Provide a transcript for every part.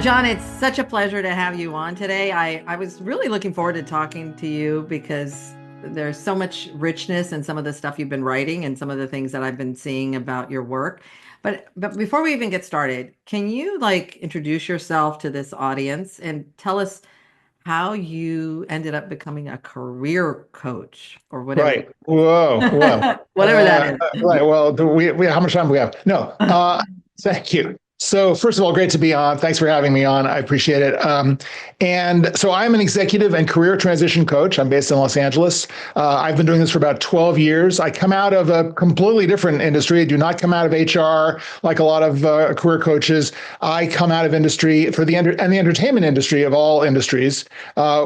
John, it's such a pleasure to have you on today. I was really looking forward to talking to you because there's so much richness in some of the stuff you've been writing and some of the things that I've been seeing about your work. But before we even get started, can you introduce yourself to this audience and tell us how you ended up becoming a career coach or whatever Right. Whoa. Whoa. whatever that is. Right. Well, how much time do we have? No. Thank you. So first of all, great to be on. Thanks for having me on. I appreciate it. And so I'm an executive and career transition coach. I'm based in Los Angeles. I've been doing this for about 12 years. I come out of a completely different industry. I do not come out of HR like a lot of career coaches. I come out of industry for the entertainment industry of all industries,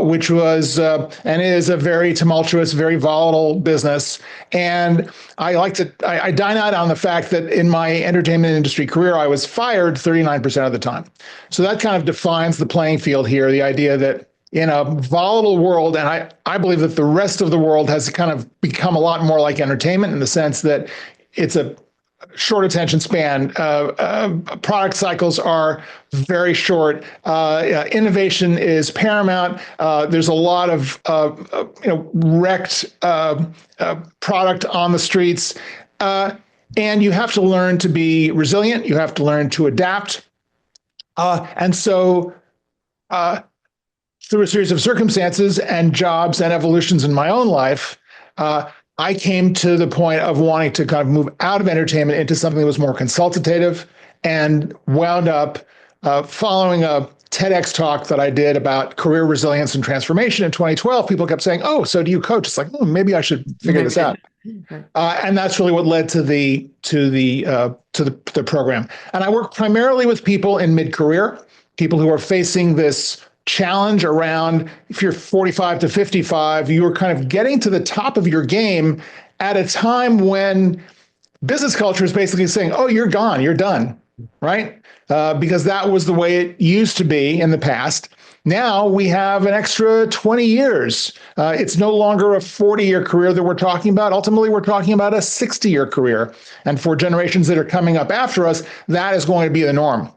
which was and is a very tumultuous, very volatile business. And I dine out on the fact that in my entertainment industry career, I was fired 39% of the time. So that kind of defines the playing field here, the idea that in a volatile world, and I believe that the rest of the world has kind of become a lot more like entertainment in the sense that it's a short attention span. Product cycles are very short. Innovation is paramount. There's a lot of wrecked product on the streets. And you have to learn to be resilient. You have to learn to adapt. And so through a series of circumstances and jobs and evolutions in my own life, I came to the point of wanting to kind of move out of entertainment into something that was more consultative, and wound up following a TEDx talk that I did about career resilience and transformation in 2012. People kept saying, "Oh, so do you coach?" It's like, maybe I should figure this out. And that's really what led to the program. And I work primarily with people in mid-career, people who are facing this challenge around, if you're 45 to 55, you're kind of getting to the top of your game at a time when business culture is basically saying, "Oh, you're gone, you're done," right? Because that was the way it used to be in the past. Now we have an extra 20 years. It's no longer a 40-year career that we're talking about. Ultimately, we're talking about a 60-year career. And for generations that are coming up after us, that is going to be the norm.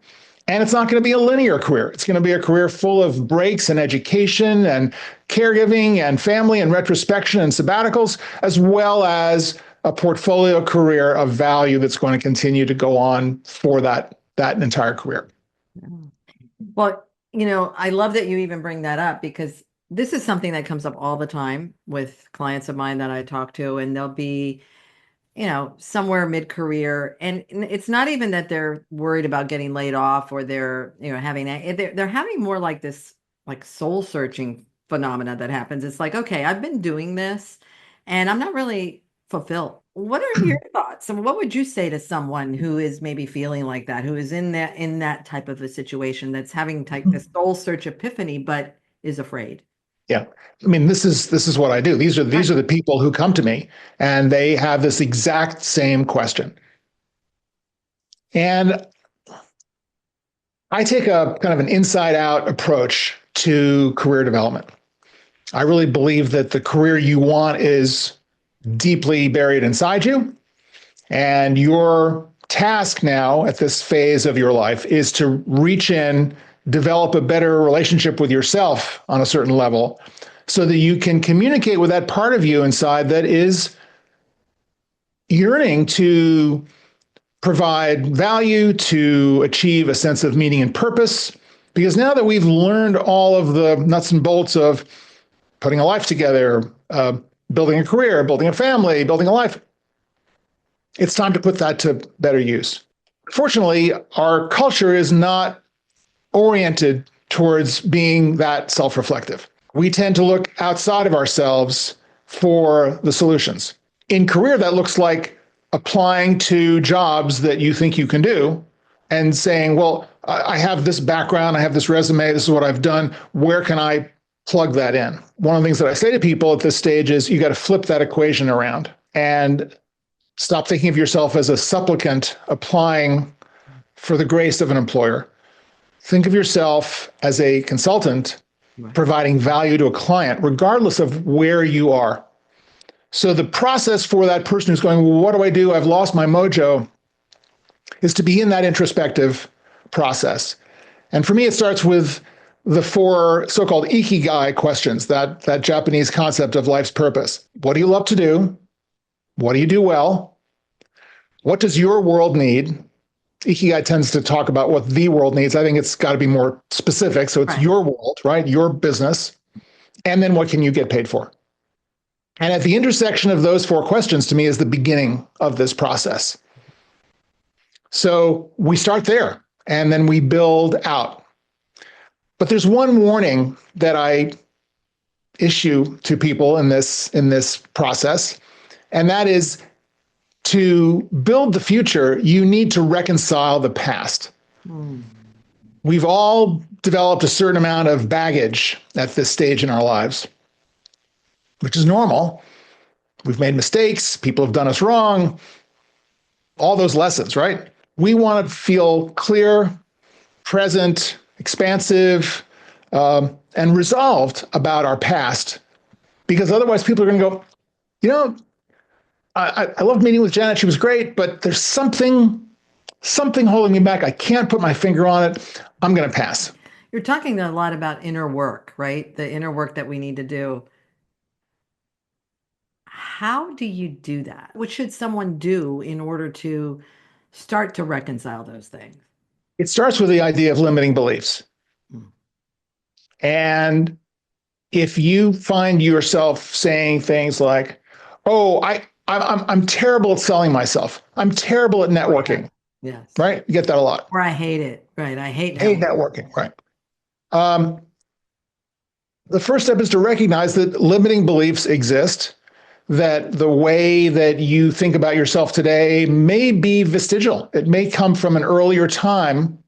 And it's not going to be a linear career. It's going to be a career full of breaks and education and caregiving and family and retrospection and sabbaticals, as well as a portfolio career of value that's going to continue to go on for that entire career. Well, I love that you even bring that up because this is something that comes up all the time with clients of mine that I talk to, and they'll be, somewhere mid-career, and it's not even that they're worried about getting laid off or they're, they're having more like this, like soul searching phenomena that happens. It's like, okay, I've been doing this and I'm not really fulfilled. What are your thoughts? And what would you say to someone who is maybe feeling like that, who is in that type of a situation that's having this soul search epiphany, but is afraid? Yeah. I mean, this is what I do. These are the people who come to me and they have this exact same question. And I take a kind of an inside out approach to career development. I really believe that the career you want is deeply buried inside you. And your task now at this phase of your life is to reach in, develop a better relationship with yourself on a certain level so that you can communicate with that part of you inside that is yearning to provide value, to achieve a sense of meaning and purpose. Because now that we've learned all of the nuts and bolts of putting a life together, building a career, building a family, building a life, it's time to put that to better use. Fortunately, our culture is not oriented towards being that self-reflective. We tend to look outside of ourselves for the solutions. In career, that looks like applying to jobs that you think you can do and saying, well, I have this background, I have this resume, this is what I've done, where can I plug that in? One of the things that I say to people at this stage is you got to flip that equation around and stop thinking of yourself as a supplicant applying for the grace of an employer. Think of yourself as a consultant providing value to a client, regardless of where you are. So the process for that person who's going, well, what do I do? I've lost my mojo, is to be in that introspective process And for me, it starts with the four so-called ikigai questions, that Japanese concept of life's purpose. What do you love to do? What do you do well? What does your world need? Ikigai tends to talk about what the world needs. I think it's got to be more specific. So it's Right. your world, right? Your business. And then what can you get paid for? And at the intersection of those four questions, to me, is the beginning of this process. So we start there and then we build out. But there's one warning that I issue to people in this process, and that is, to build the future, you need to reconcile the past. Mm. We've all developed a certain amount of baggage at this stage in our lives, which is normal. We've made mistakes, people have done us wrong, all those lessons, right? We want to feel clear, present, expansive, and resolved about our past, because otherwise people are going to go, you know, I loved meeting with Janet. She was great, but there's something holding me back. I can't put my finger on it. I'm going to pass. You're talking a lot about inner work, right? The inner work that we need to do. How do you do that? What should someone do in order to start to reconcile those things? It starts with the idea of limiting beliefs. Mm. And if you find yourself saying things like, "Oh, I'm terrible at selling myself. I'm terrible at networking." Yes. Right? You get that a lot. Or I hate it. Right. I hate networking. Right. The first step is to recognize that limiting beliefs exist, that the way that you think about yourself today may be vestigial. It may come from an earlier time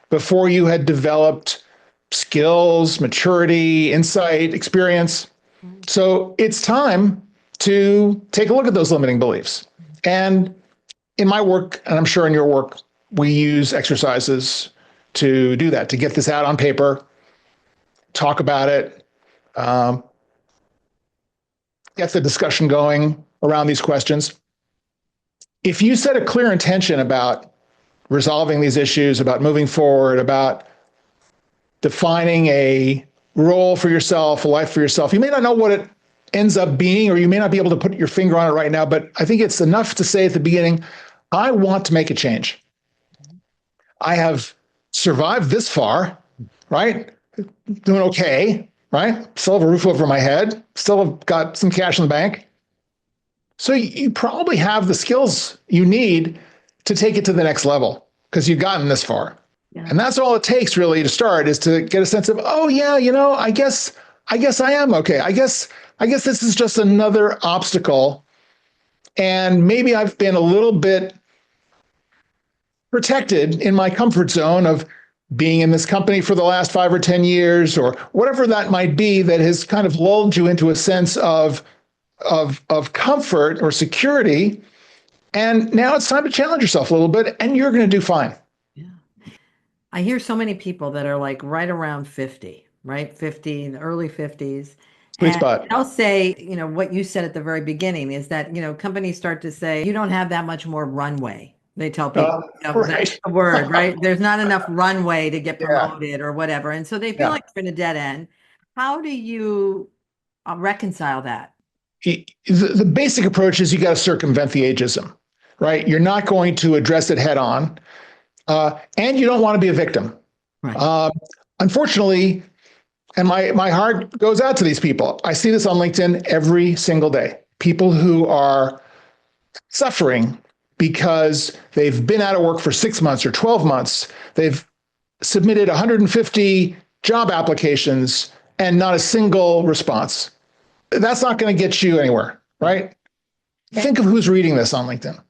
before you had developed skills, maturity, insight, experience. So it's time to take a look at those limiting beliefs. And in my work, and I'm sure in your work, we use exercises to do that, to get this out on paper, talk about it, get the discussion going around these questions. If you set a clear intention about resolving these issues, about moving forward, about defining a role for yourself, a life for yourself, you may not know what it ends up being, or you may not be able to put your finger on it right now, but I think it's enough to say at the beginning, I want to make a change. I have survived this far, right? Doing okay, right? Still have a roof over my head, still have got some cash in the bank. So you probably have the skills you need to take it to the next level because you've gotten this far. Yeah. And that's all it takes really to start, is to get a sense of, oh yeah, I guess I am okay. I guess this is just another obstacle. And maybe I've been a little bit protected in my comfort zone of being in this company for the last 5 or 10 years, or whatever that might be, that has kind of lulled you into a sense of comfort or security. And now it's time to challenge yourself a little bit, and you're going to do fine. Yeah. I hear so many people that are like right around 50, right? 50, in the early 50s. Sweet spot. I'll say, what you said at the very beginning is that, companies start to say, you don't have that much more runway. They tell people, right. That's the word, right? There's not enough runway to get promoted or whatever. And so they feel like they're in a dead end. How do you reconcile that? The basic approach is you got to circumvent the ageism, right? You're not going to address it head on, and you don't want to be a victim. Right. Unfortunately, and my heart goes out to these people. I see this on LinkedIn every single day. People who are suffering because they've been out of work for 6 months or 12 months. They've submitted 150 job applications and not a single response. That's not going to get you anywhere, right? Think of who's reading this on LinkedIn.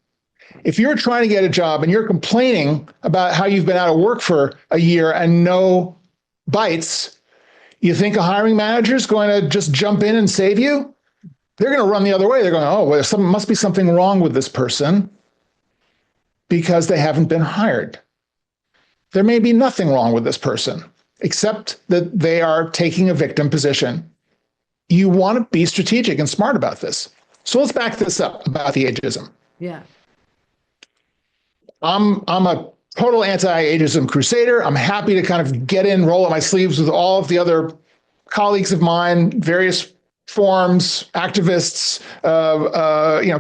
If you're trying to get a job and you're complaining about how you've been out of work for a year and no bites, you think a hiring manager is going to just jump in and save you? They're going to run the other way. They're going, oh, well, must be something wrong with this person because they haven't been hired. There may be nothing wrong with this person, except that they are taking a victim position. You want to be strategic and smart about this. So let's back this up about the ageism. Yeah. I'm a total anti-ageism crusader. I'm happy to kind of get in, roll up my sleeves with all of the other colleagues of mine, various forums, activists,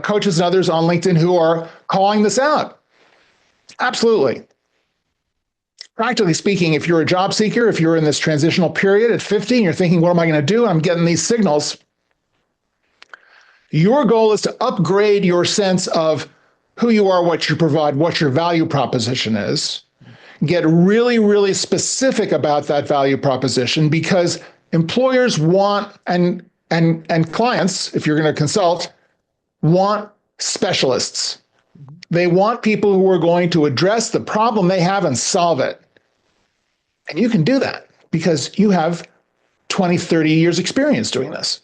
coaches and others on LinkedIn who are calling this out. Absolutely. Practically speaking, if you're a job seeker, if you're in this transitional period at 50 and you're thinking, what am I going to do? I'm getting these signals. Your goal is to upgrade your sense of who you are, what you provide, what your value proposition is. Get really, really specific about that value proposition, because employers want, and clients, if you're going to consult, want specialists. They want people who are going to address the problem they have and solve it. And you can do that because you have 20, 30 years experience doing this.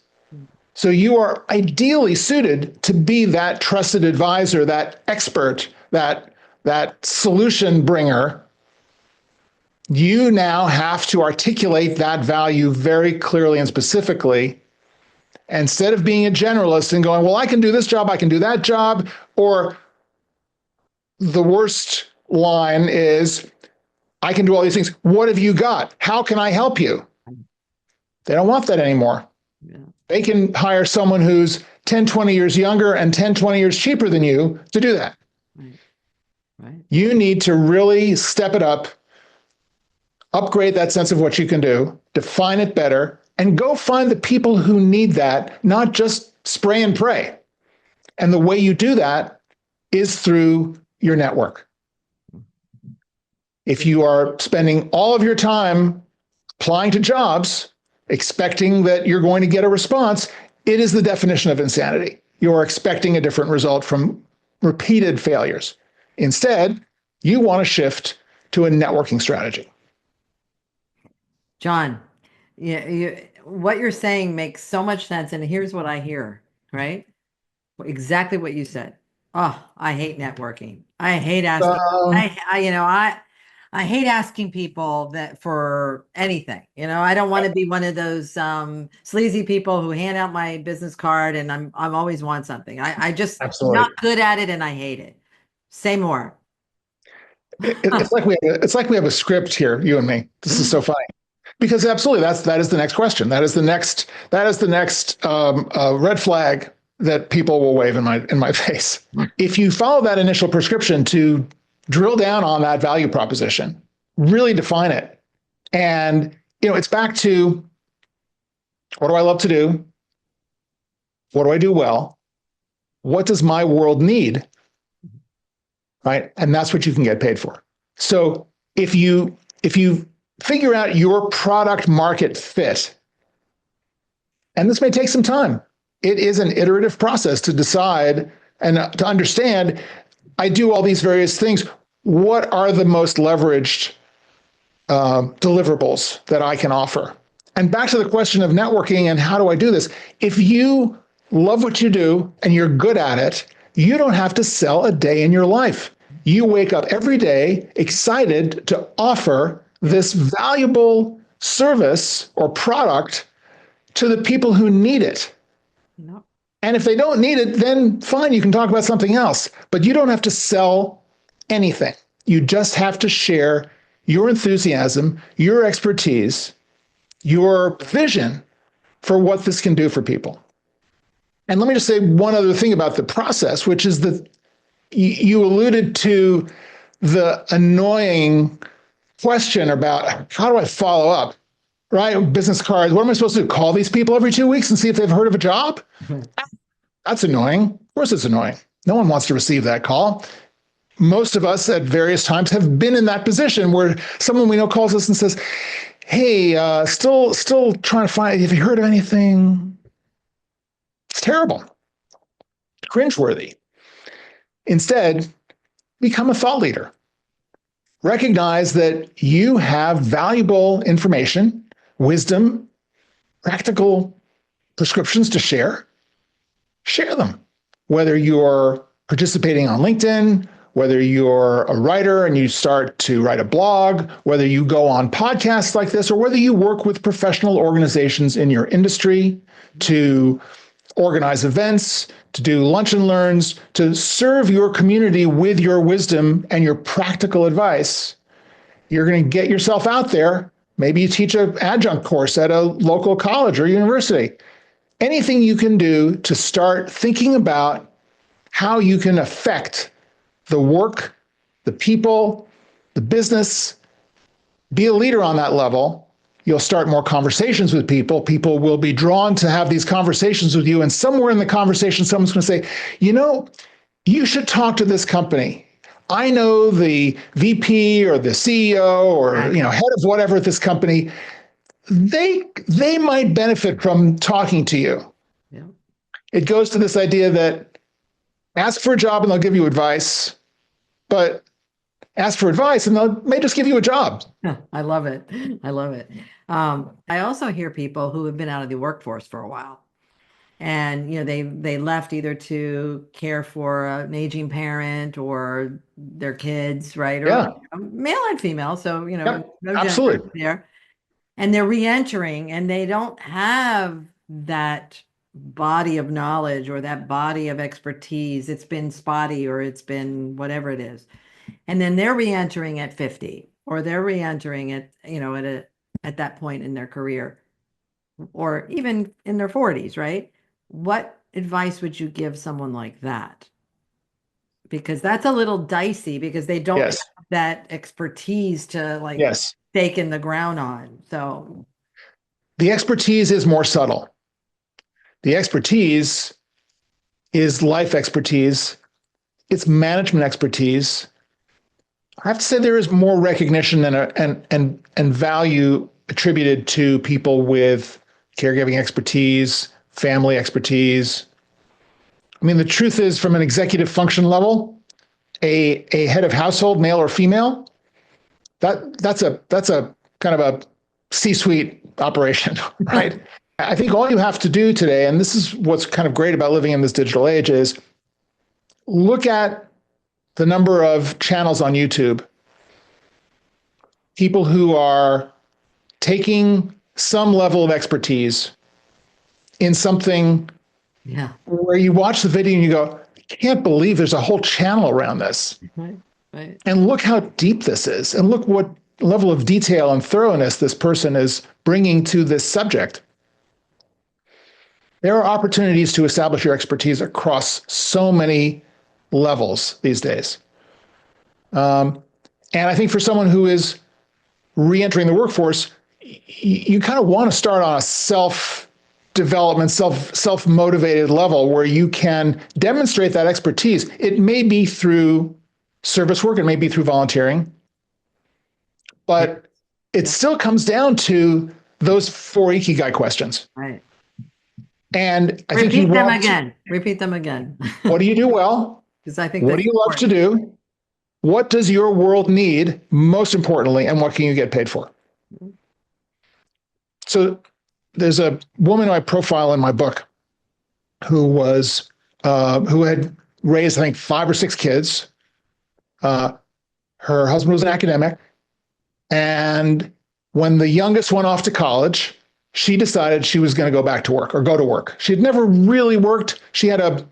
So you are ideally suited to be that trusted advisor, that expert, that solution bringer. You now have to articulate that value very clearly and specifically, instead of being a generalist and going, well, I can do this job, I can do that job, or the worst line is, I can do all these things. What have you got? How can I help you? They don't want that anymore. Yeah. They can hire someone who's 10, 20 years younger and 10, 20 years cheaper than you to do that. Right. You need to really step it up, upgrade that sense of what you can do, define it better, and go find the people who need that, not just spray and pray. And the way you do that is through your network. If you are spending all of your time applying to jobs, expecting that you're going to get a response, it is the definition of insanity. You're expecting a different result from repeated failures. Instead, you want to shift to a networking strategy. John, what you're saying makes so much sense. And here's what I hear, right? Exactly what you said. Oh, I hate networking. I hate asking. I hate asking people that for anything. I don't want to be one of those sleazy people who hand out my business card and I'm always want something. I just not good at it and I hate it. Say more. It's like we have a script here, you and me. This is so funny. Because absolutely, that is the next question. That is the next red flag that people will wave in my face. If you follow that initial prescription to drill down on that value proposition, really define it, and it's back to, what do I love to do? What do I do well? What does my world need? Right, and that's what you can get paid for. So if you figure out your product market fit, and this may take some time. It is an iterative process to decide and to understand, I do all these various things. What are the most leveraged deliverables that I can offer? And back to the question of networking and how do I do this? If you love what you do and you're good at it, you don't have to sell a day in your life. You wake up every day excited to offer this valuable service or product to the people who need it. No. And if they don't need it, then fine, you can talk about something else. But you don't have to sell anything. You just have to share your enthusiasm, your expertise, your vision for what this can do for people. And let me just say one other thing about the process, which is that you alluded to the annoying question about how do I follow up, right? Business cards. What am I supposed to do? Call these people every 2 weeks and see if they've heard of a job? That's annoying. Of course it's annoying. No one wants to receive that call. Most of us at various times have been in that position where someone we know calls us and says, hey, still trying to find, have you heard of anything? It's terrible. Cringeworthy. Instead, become a thought leader. Recognize that you have valuable information, wisdom, practical prescriptions to share. Share them. Whether you're participating on LinkedIn, whether you're a writer and you start to write a blog, whether you go on podcasts like this, or whether you work with professional organizations in your industry to organize events, to do lunch and learns, to serve your community with your wisdom and your practical advice, you're going to get yourself out there. Maybe you teach an adjunct course at a local college or university. Anything you can do to start thinking about how you can affect the work, the people, the business, be a leader on that level. You'll start more conversations with people. People will be drawn to have these conversations with you. And somewhere in the conversation, someone's going to say, you know, you should talk to this company. I know the VP or the CEO or head of whatever at this company. They might benefit from talking to you. Yeah. It goes to this idea that ask for a job and they'll give you advice, but ask for advice and they may just give you a job. I love it. I love it. I also hear people who have been out of the workforce for a while, and they left either to care for an aging parent or their kids, right? Or Yeah. Male and female. So Yep. no Absolutely. gender there, and they're re-entering, and they don't have that body of knowledge or that body of expertise. It's been spotty, or it's been whatever it is. And then they're re-entering at 50, or they're re-entering at that point in their career, or even in their 40s, right? What advice would you give someone like that? Because that's a little dicey, because they don't have that expertise to stake in the ground on. So the expertise is more subtle. The expertise is life expertise. It's management expertise. I have to say there is more recognition and value attributed to people with caregiving expertise, family expertise. I mean, the truth is, from an executive function level, a head of household, male or female, that's a kind of a C-suite operation, right? I think all you have to do today, and this is what's kind of great about living in this digital age, is look at the number of channels on YouTube, people who are taking some level of expertise in something where you watch the video and you go, I can't believe there's a whole channel around this. Right. And look how deep this is. And look what level of detail and thoroughness this person is bringing to this subject. There are opportunities to establish your expertise across so many levels these days. And I think for someone who is re-entering the workforce, you kind of want to start on a self-development, self-motivated level where you can demonstrate that expertise. It may be through service work, it may be through volunteering, but it still comes down to those 4 Ikigai questions. Right. And I Repeat think them again. Repeat them again. What do you do well? Because I think what do you love to do? What does your world need, most importantly, and what can you get paid for? So there's a woman I profile in my book who had raised, I think, 5 or 6 kids. Her husband was an academic. And when the youngest went off to college, she decided she was going to go back to work or go to work. She had never really worked. She had a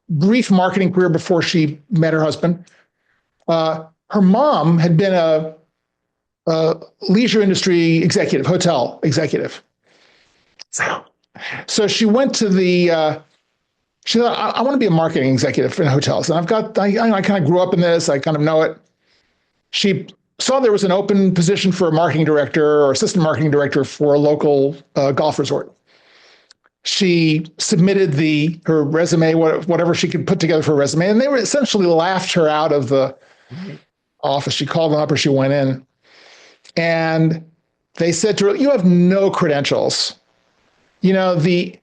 brief marketing career before she met her husband. Her mom had been a leisure industry executive, hotel executive. So she went to she thought, I want to be a marketing executive in hotels. And I kind of grew up in this. I kind of know it. She saw there was an open position for a marketing director or assistant marketing director for a local golf resort. She submitted her resume, whatever she could put together for a resume, and they essentially laughed her out of the office. She called them up or she went in, and they said to her, "You have no credentials. The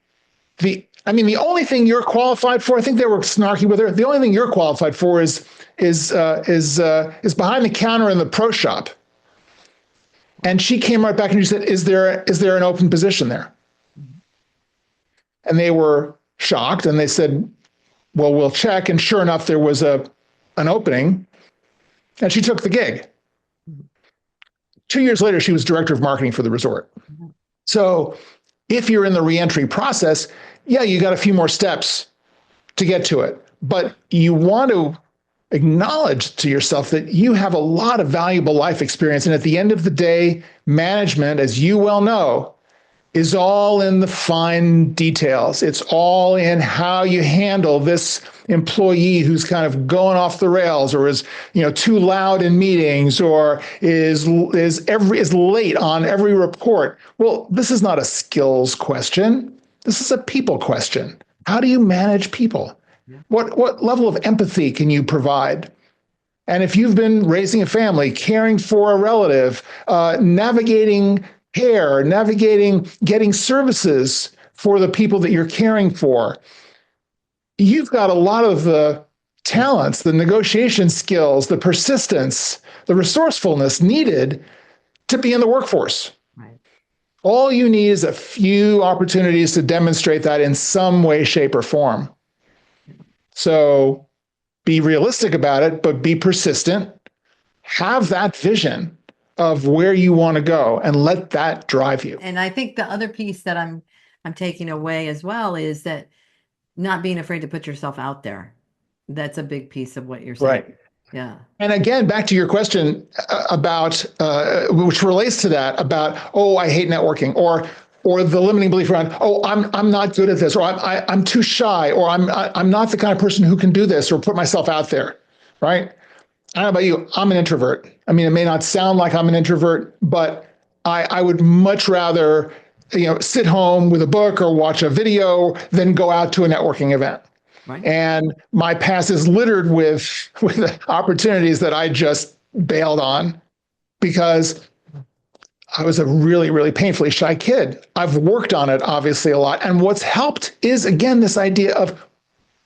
only thing you're qualified for," I think they were snarky with her, "the only thing you're qualified for is behind the counter in the pro shop." And she came right back and she said, is there an open position there? And they were shocked and they said, well, we'll check. And sure enough, there was an opening, and she took the gig. 2 years later, she was director of marketing for the resort. So If you're in the reentry process, yeah, you got a few more steps to get to it, but you want to acknowledge to yourself that you have a lot of valuable life experience. And at the end of the day, management, as you well know, is all in the fine details. It's all in how you handle this employee who's kind of going off the rails, or is, too loud in meetings, or is late on every report. Well, this is not a skills question. This is a people question. How do you manage people? What level of empathy can you provide? And if you've been raising a family, caring for a relative, navigating care, getting services for the people that you're caring for, you've got a lot of the talents, the negotiation skills, the persistence, the resourcefulness needed to be in the workforce. Right. All you need is a few opportunities to demonstrate that in some way, shape, or form. So be realistic about it, but be persistent. Have that vision of where you want to go and let that drive you. And I think the other piece that I'm taking away as well is that not being afraid to put yourself out there. That's a big piece of what you're saying. Right. Yeah. And again, back to your question about, which relates to that, about, oh, I hate networking, or the limiting belief around, oh, I'm not good at this, or I'm too shy, or I'm not the kind of person who can do this or put myself out there, right? I don't know about you, I'm an introvert. I mean, it may not sound like I'm an introvert, but I would much rather, sit home with a book or watch a video than go out to a networking event. Right. And my past is littered with opportunities that I just bailed on because I was a really, really painfully shy kid. I've worked on it, obviously, a lot. And what's helped is, again, this idea of,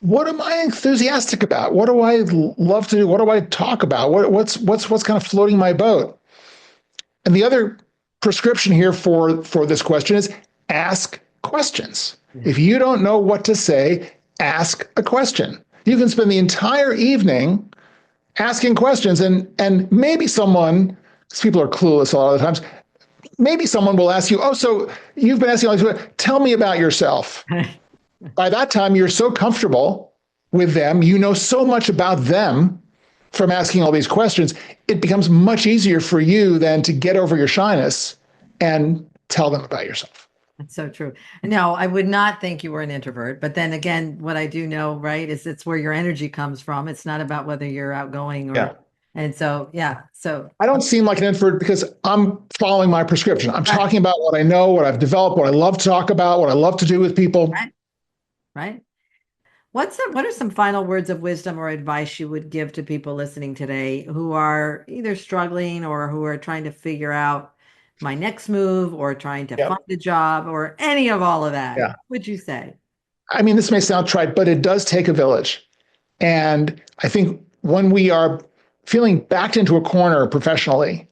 what am I enthusiastic about? What do I love to do? What do I talk about? What's kind of floating my boat? And the other prescription here for this question is ask questions. Yeah. If you don't know what to say, ask a question. You can spend the entire evening asking questions, and maybe someone, because people are clueless a lot of the times, maybe someone will ask you, oh, so you've been asking all these questions, tell me about yourself. By that time, you're so comfortable with them, you know so much about them from asking all these questions, it becomes much easier for you then to get over your shyness and tell them about yourself. That's so true. No, I would not think you were an introvert, but then again, what I do know, right, is it's where your energy comes from. It's not about whether you're outgoing or, yeah. And so, yeah. So I don't seem like an introvert because I'm following my prescription. I'm talking about what I know, what I've developed, what I love to talk about, what I love to do with people. Right. Right. What are some final words of wisdom or advice you would give to people listening today who are either struggling or who are trying to figure out my next move or trying to find a job or any of all of that? What would you say? I mean, this may sound trite, but it does take a village. And I think when we are feeling backed into a corner professionally,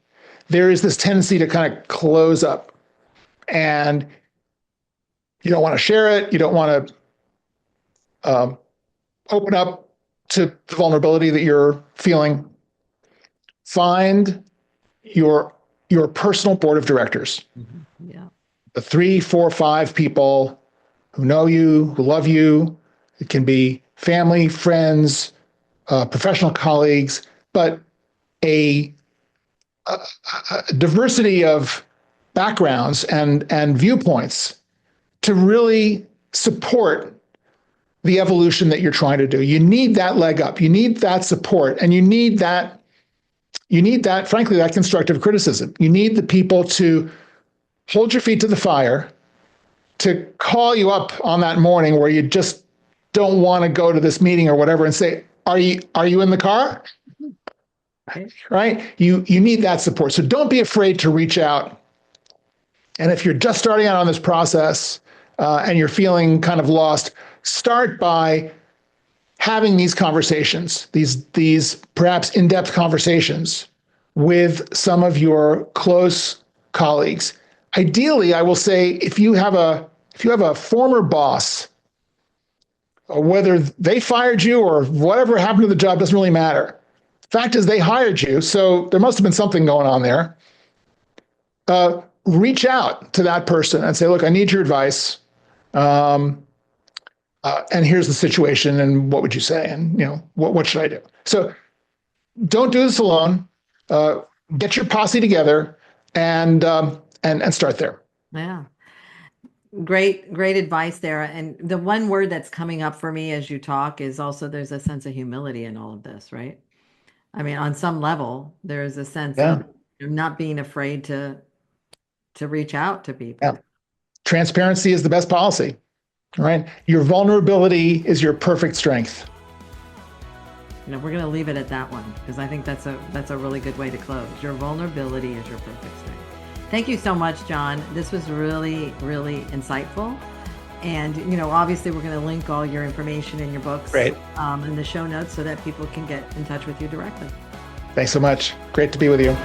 there is this tendency to kind of close up, and you don't want to share it. You don't want to open up to the vulnerability that you're feeling. Find your personal board of directors. Mm-hmm. Yeah. The 3, 4, 5 people who know you, who love you. It can be family, friends, professional colleagues, but a diversity of backgrounds and viewpoints to really support the evolution that you're trying to do. You need that leg up. You need that support, and you need that, frankly, that constructive criticism. You need the people to hold your feet to the fire, to call you up on that morning where you just don't want to go to this meeting or whatever and say, are you in the car? Right? You need that support. So don't be afraid to reach out. And if you're just starting out on this process and you're feeling kind of lost, start by having these conversations, these perhaps in-depth conversations with some of your close colleagues. Ideally, I will say, if you have a former boss, whether they fired you or whatever happened to the job doesn't really matter. Fact is, they hired you, so there must have been something going on there. reach out to that person and say, look, I need your advice. And here's the situation. And what would you say? And, what should I do? So don't do this alone. Get your posse together and start there. Yeah. Great advice there. And the one word that's coming up for me as you talk is also there's a sense of humility in all of this, right? I mean, on some level, there is a sense Yeah. of not being afraid to reach out to people. Yeah. Transparency is the best policy, right? Your vulnerability is your perfect strength. We're going to leave it at that one because I think that's a really good way to close. Your vulnerability is your perfect strength. Thank you so much, John. This was really, really insightful. And, obviously we're going to link all your information in your books Great. In the show notes so that people can get in touch with you directly. Thanks so much. Great to be with you.